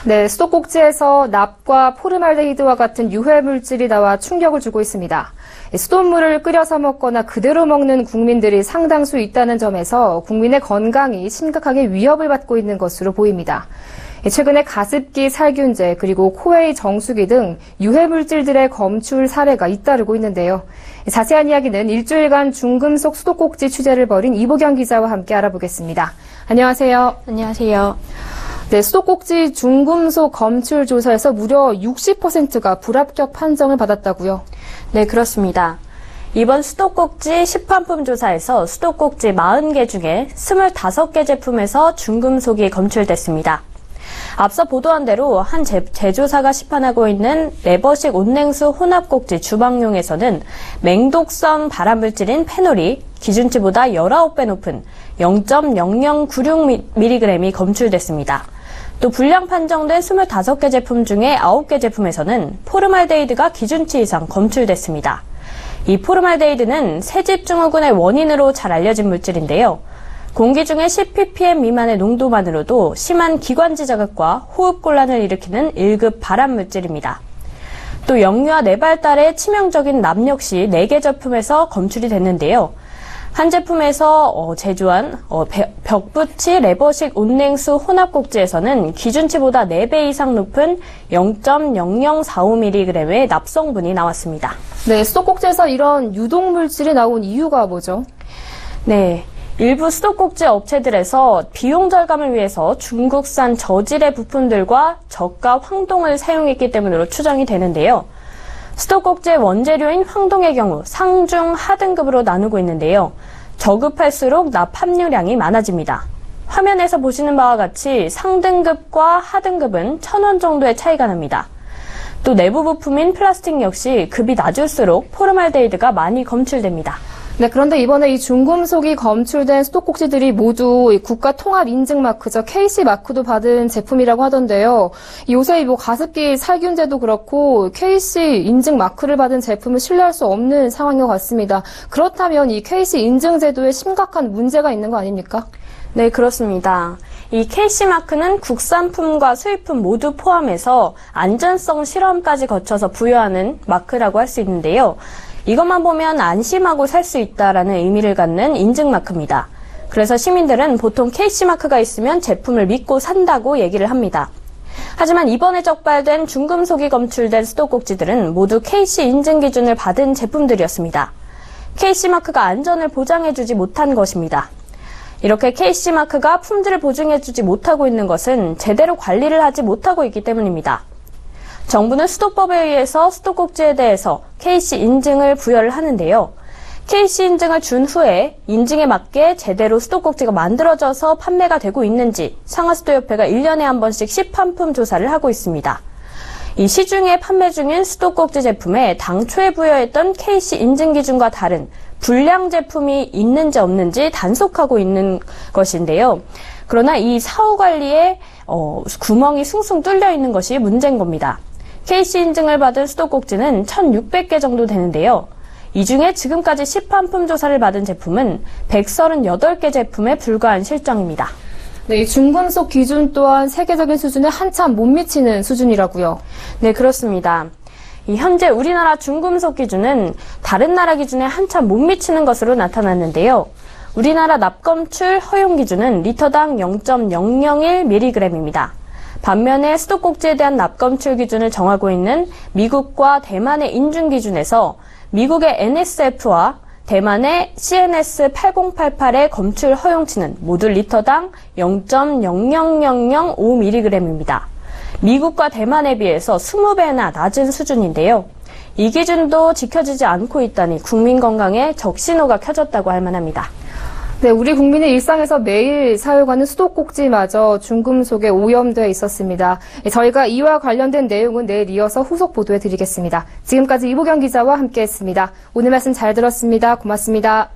네, 수도꼭지에서 납과 포름알데히드와 같은 유해 물질이 나와 충격을 주고 있습니다. 수돗물을 끓여서 먹거나 그대로 먹는 국민들이 상당수 있다는 점에서 국민의 건강이 심각하게 위협을 받고 있는 것으로 보입니다. 최근에 가습기 살균제 그리고 코웨이 정수기 등 유해 물질들의 검출 사례가 잇따르고 있는데요. 자세한 이야기는 일주일간 중금속 수도꼭지 취재를 벌인 이보경 기자와 함께 알아보겠습니다. 안녕하세요. 안녕하세요. 네, 수도꼭지 중금속 검출 조사에서 무려 60%가 불합격 판정을 받았다고요? 네, 그렇습니다. 이번 수도꼭지 시판품 조사에서 수도꼭지 40개 중에 25개 제품에서 중금속이 검출됐습니다. 앞서 보도한 대로 한 제조사가 시판하고 있는 레버식 온냉수 혼합꼭지 주방용에서는 맹독성 발암물질인 페놀이 기준치보다 19배 높은 0.0096mg이 검출됐습니다. 또 불량 판정된 25개 제품 중에 9개 제품에서는 포름알데히드가 기준치 이상 검출됐습니다. 이 포름알데히드는 새집증후군의 원인으로 잘 알려진 물질인데요. 공기 중에 10ppm 미만의 농도만으로도 심한 기관지 자극과 호흡곤란을 일으키는 1급 발암 물질입니다. 또 영유아 뇌발달에 치명적인 납 역시 4개 제품에서 검출이 됐는데요. 한 제품에서 제조한 벽붙이 레버식 온냉수 혼합꼭지에서는 기준치보다 4배 이상 높은 0.0045mg의 납성분이 나왔습니다. 네, 수도꼭지에서 이런 유독물질이 나온 이유가 뭐죠? 네. 일부 수도꼭지 업체들에서 비용 절감을 위해서 중국산 저질의 부품들과 저가 황동을 사용했기 때문으로 추정이 되는데요. 수도꼭지의 원재료인 황동의 경우 상중 하등급으로 나누고 있는데요. 저급할수록 납 함유량이 많아집니다. 화면에서 보시는 바와 같이 상등급과 하등급은 1,000원 정도의 차이가 납니다. 또 내부 부품인 플라스틱 역시 급이 낮을수록 포름알데히드가 많이 검출됩니다. 네, 그런데 이번에 이 중금속이 검출된 수도꼭지들이 모두 국가통합인증마크죠. KC마크도 받은 제품이라고 하던데요. 요새 가습기 살균제도 그렇고 KC 인증마크를 받은 제품을 신뢰할 수 없는 상황인 것 같습니다. 그렇다면 이 KC 인증제도에 심각한 문제가 있는 거 아닙니까? 네, 그렇습니다. 이 KC마크는 국산품과 수입품 모두 포함해서 안전성 실험까지 거쳐서 부여하는 마크라고 할 수 있는데요. 이것만 보면 안심하고 살 수 있다라는 의미를 갖는 인증마크입니다. 그래서 시민들은 보통 KC마크가 있으면 제품을 믿고 산다고 얘기를 합니다. 하지만 이번에 적발된 중금속이 검출된 수도꼭지들은 모두 KC 인증 기준을 받은 제품들이었습니다. KC마크가 안전을 보장해주지 못한 것입니다. 이렇게 KC마크가 품질을 보증해주지 못하고 있는 것은 제대로 관리를 하지 못하고 있기 때문입니다. 정부는 수도법에 의해서 수도꼭지에 대해서 KC 인증을 부여를 하는데요. KC 인증을 준 후에 인증에 맞게 제대로 수도꼭지가 만들어져서 판매가 되고 있는지 상하수도협회가 1년에 한 번씩 시판품 조사를 하고 있습니다. 이 시중에 판매 중인 수도꼭지 제품에 당초에 부여했던 KC 인증 기준과 다른 불량 제품이 있는지 없는지 단속하고 있는 것인데요. 그러나 이 사후 관리에 구멍이 숭숭 뚫려 있는 것이 문제인 겁니다. KC 인증을 받은 수도꼭지는 1,600개 정도 되는데요. 이 중에 지금까지 시판품 조사를 받은 제품은 138개 제품에 불과한 실정입니다. 네, 이 중금속 기준 또한 세계적인 수준에 한참 못 미치는 수준이라고요. 네, 그렇습니다. 현재 우리나라 중금속 기준은 다른 나라 기준에 한참 못 미치는 것으로 나타났는데요. 우리나라 납검출 허용 기준은 리터당 0.001mg입니다. 반면에 수도꼭지에 대한 납검출 기준을 정하고 있는 미국과 대만의 인증 기준에서 미국의 NSF와 대만의 CNS 8088의 검출 허용치는 모두 리터당 0.00005mg입니다. 미국과 대만에 비해서 20배나 낮은 수준인데요. 이 기준도 지켜지지 않고 있다니 국민 건강에 적신호가 켜졌다고 할 만합니다. 네, 우리 국민의 일상에서 매일 사용하는 수도꼭지마저 중금속에 오염되어 있었습니다. 저희가 이와 관련된 내용은 내일 이어서 후속 보도해 드리겠습니다. 지금까지 이보경 기자와 함께했습니다. 오늘 말씀 잘 들었습니다. 고맙습니다.